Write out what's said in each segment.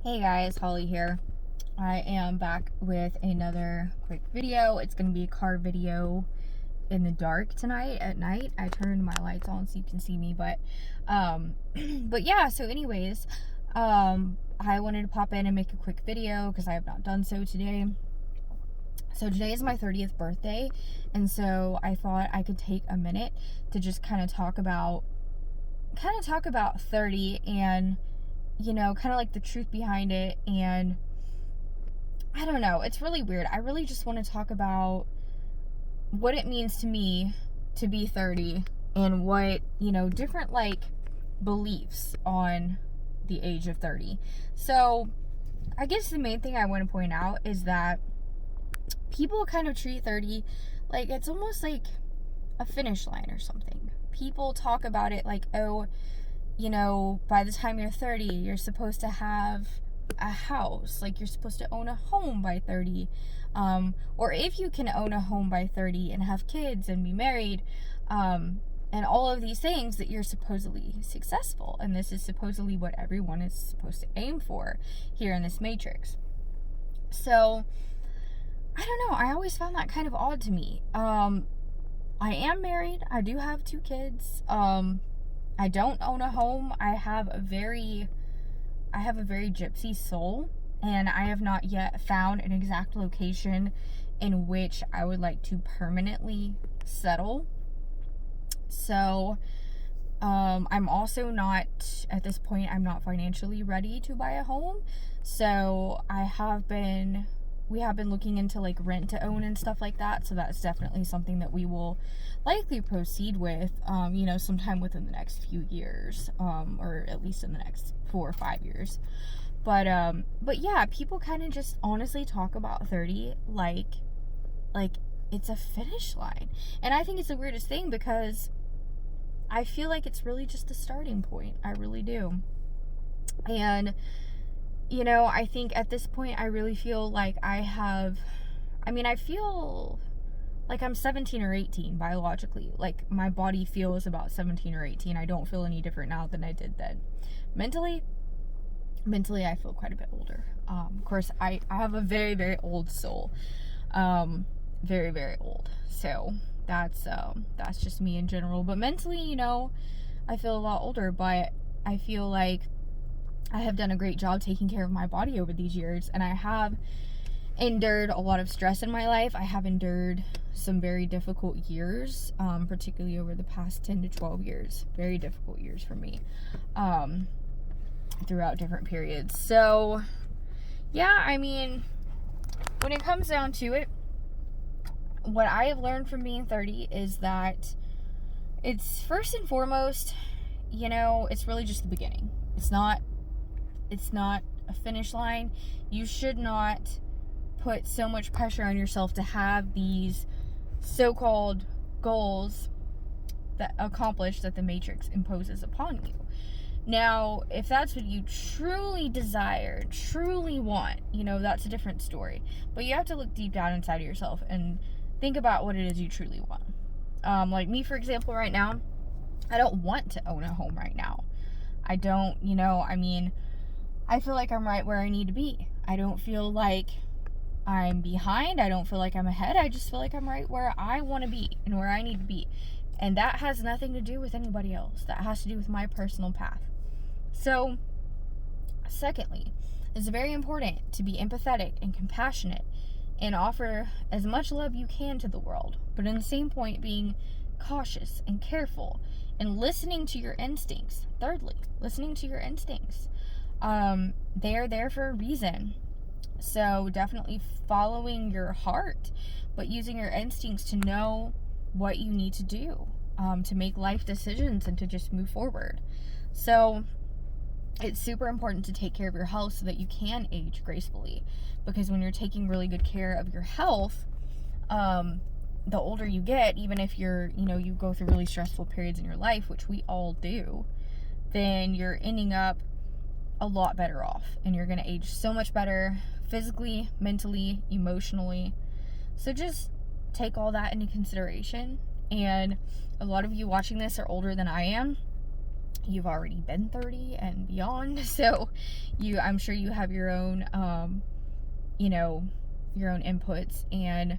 Hey guys, Holly here. I am back with another quick video. It's going to be a car video in the dark tonight at night. I turned my lights on so you can see me, but yeah, so anyways, I wanted to pop in and make a quick video because I have not done so today. So today is my 30th birthday, and so I thought I could take a minute to just kind of talk about 30 and kind of like the truth behind it. And I don't know, it's really weird. I really just want to talk about what it means to me to be 30 and what, different like beliefs on the age of 30. So I guess the main thing I want to point out is that people kind of treat 30 like it's almost like a finish line or something. People talk about it like, oh, by the time you're 30, you're supposed to have a house, like you're supposed to own a home by 30, or if you can own a home by 30 and have kids and be married, and all of these things, that you're supposedly successful, and this is supposedly what everyone is supposed to aim for here in this matrix. So I don't know, I always found that kind of odd to me. I am married, I do have 2 kids, I don't own a home. I have a very gypsy soul, and I have not yet found an exact location in which I would like to permanently settle. So, I'm also not, at this point, I'm not financially ready to buy a home. So we have been looking into like rent to own and stuff like that. So that's definitely something that we will likely proceed with, sometime within the next few years, or at least in the next 4 or 5 years. But yeah, people kind of just honestly talk about 30 like it's a finish line. And I think it's the weirdest thing because I feel like it's really just the starting point. I really do. And I think at this point, I really feel like I feel like I'm 17 or 18 biologically. Like, my body feels about 17 or 18. I don't feel any different now than I did then. Mentally, I feel quite a bit older. Of course, I have a very, very old soul. Very, very old. So, that's just me in general. But mentally, I feel a lot older, but I feel like I have done a great job taking care of my body over these years, and I have endured a lot of stress in my life. I have endured some very difficult years, particularly over the past 10 to 12 years. Very difficult years for me, throughout different periods. So, yeah, when it comes down to it, what I have learned from being 30 is that it's first and foremost, it's really just the beginning. It's not a finish line. You should not put so much pressure on yourself to have these so-called goals that accomplish that the Matrix imposes upon you. Now, if that's what you truly desire, truly want, that's a different story. But you have to look deep down inside of yourself and think about what it is you truly want. Like me, for example, right now, I don't want to own a home right now. I don't, I feel like I'm right where I need to be. I don't feel like I'm behind. I don't feel like I'm ahead. I just feel like I'm right where I want to be and where I need to be. And that has nothing to do with anybody else. That has to do with my personal path. So, secondly, it's very important to be empathetic and compassionate and offer as much love you can to the world. But in the same point, being cautious and careful and listening to your instincts. Thirdly, listening to your instincts. They are there for a reason. So definitely following your heart, but using your instincts to know what you need to do, to make life decisions and to just move forward. So it's super important to take care of your health so that you can age gracefully, because when you're taking really good care of your health, the older you get, even if you go through really stressful periods in your life, which we all do, then you're ending up a lot better off, and you're going to age so much better physically, mentally, emotionally. So just take all that into consideration. And a lot of you watching this are older than I am, you've already been 30 and beyond. So I'm sure you have your own, your own inputs and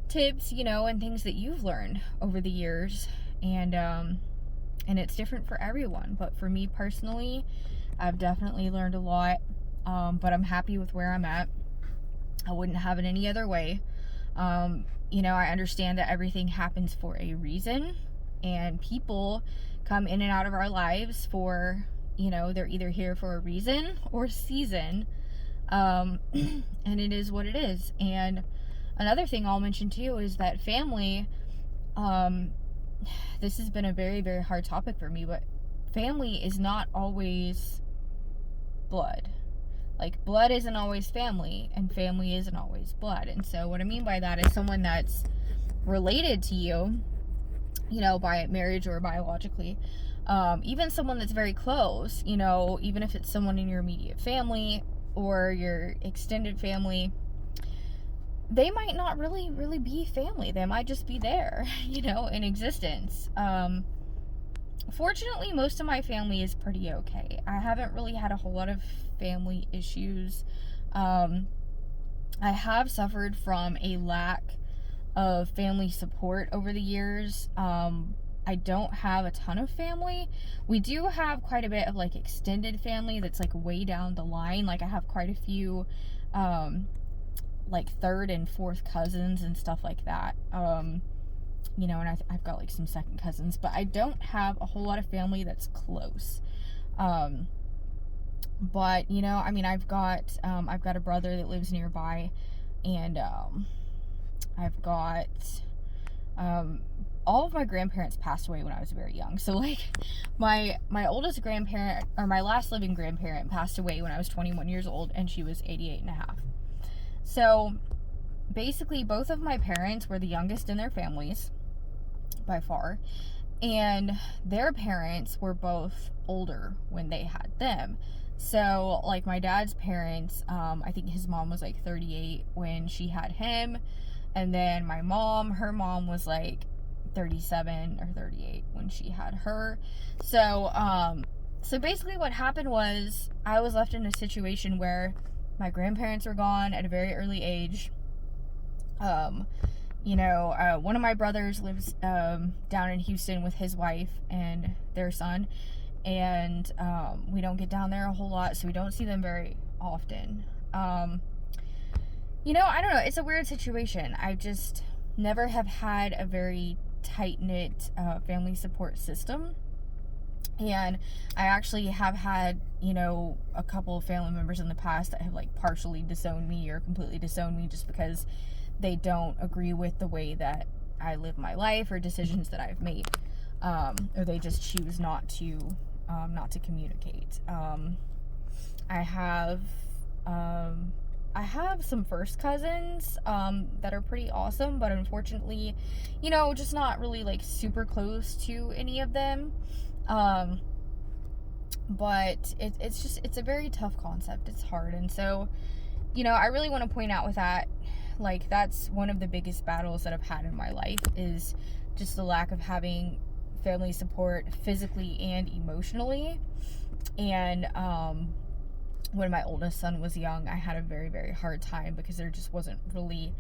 tips, and things that you've learned over the years. And it's different for everyone. But for me personally, I've definitely learned a lot. But I'm happy with where I'm at. I wouldn't have it any other way. I understand that everything happens for a reason, and people come in and out of our lives for, they're either here for a reason or season. And it is what it is. And another thing I'll mention too is that family, this has been a very, very hard topic for me, but family is not always blood. Like, blood isn't always family, and family isn't always blood. And so what I mean by that is someone that's related to you, by marriage or biologically, even someone that's very close, even if it's someone in your immediate family or your extended family, they might not really, really be family. They might just be there, in existence. Fortunately, most of my family is pretty okay. I haven't really had a whole lot of family issues. I have suffered from a lack of family support over the years. I don't have a ton of family. We do have quite a bit of like extended family that's like way down the line. Like, I have quite a few like third and fourth cousins and stuff like that. And I've got like some second cousins, but I don't have a whole lot of family that's close. But I've got a brother that lives nearby, and I've got all of my grandparents passed away when I was very young. So like my oldest grandparent, or my last living grandparent, passed away when I was 21 years old, and she was 88 and a half. So basically both of my parents were the youngest in their families by far, and their parents were both older when they had them. So like my dad's parents, I think his mom was like 38 when she had him, and then my mom, her mom was like 37 or 38 when she had her. So basically what happened was I was left in a situation where my grandparents were gone at a very early age. One of my brothers lives down in Houston with his wife and their son, and we don't get down there a whole lot, so we don't see them very often. I don't know, it's a weird situation. I just never have had a very tight-knit family support system, and I actually have had a couple of family members in the past that have like partially disowned me or completely disowned me just because they don't agree with the way that I live my life or decisions that I've made, or they just choose not to communicate. I have some first cousins that are pretty awesome, but unfortunately, just not really like super close to any of them. But it's a very tough concept. It's hard. And so, I really want to point out with that, like, that's one of the biggest battles that I've had in my life, is just the lack of having family support physically and emotionally. And when my oldest son was young, I had a very, very hard time because there just wasn't really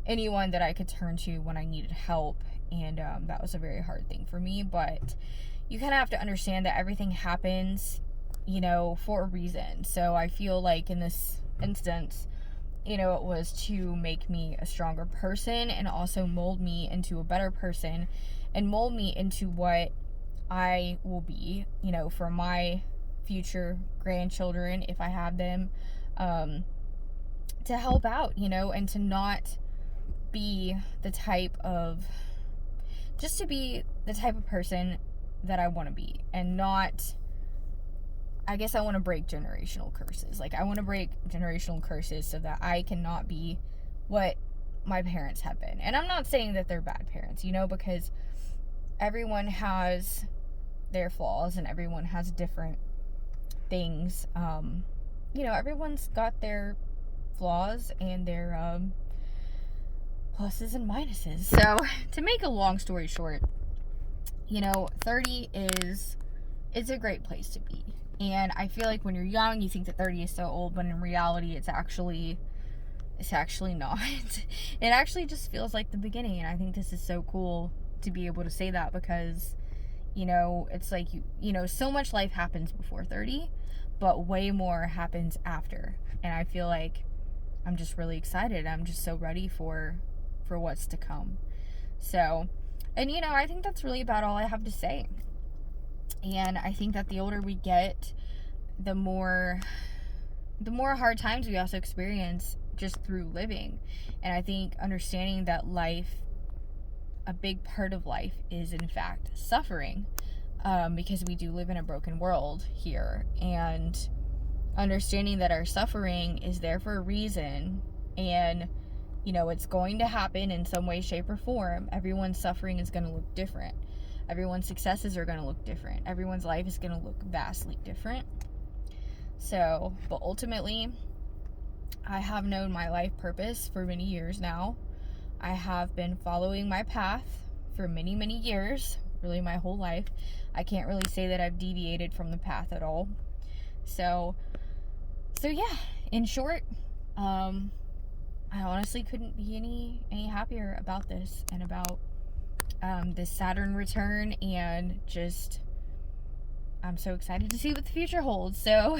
anyone that I could turn to when I needed help. And that was a very hard thing for me. But you kind of have to understand that everything happens, for a reason. So I feel like in this instance, it was to make me a stronger person and also mold me into a better person and mold me into what I will be, for my future grandchildren, if I have them, to help out, and to not be the type of person that I want to be, and not, I guess I want to break generational curses. Like, I want to break generational curses so that I cannot be what my parents have been. And I'm not saying that they're bad parents, because everyone has their flaws and everyone has different things. Everyone's got their flaws and their pluses and minuses. So to make a long story short, 30 is it's a great place to be. And I feel like when you're young, you think that 30 is so old, but in reality, it's actually not. It actually just feels like the beginning, and I think this is so cool to be able to say that, because it's like so much life happens before 30, but way more happens after. And I feel like I'm just really excited. I'm just so ready for what's to come. So, and I think that's really about all I have to say. And I think that the older we get, the more hard times we also experience just through living. And I think understanding that a big part of life is in fact suffering, because we do live in a broken world here, and understanding that our suffering is there for a reason, and it's going to happen in some way, shape, or form. Everyone's suffering is going to look different. Everyone's successes are going to look different. Everyone's life is going to look vastly different. So, but ultimately, I have known my life purpose for many years now. I have been following my path for many, many years, really my whole life. I can't really say that I've deviated from the path at all. So yeah, in short, I honestly couldn't be any happier about this, and about this Saturn return, and just I'm so excited to see what the future holds. So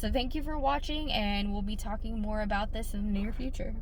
thank you for watching, and we'll be talking more about this in the near future.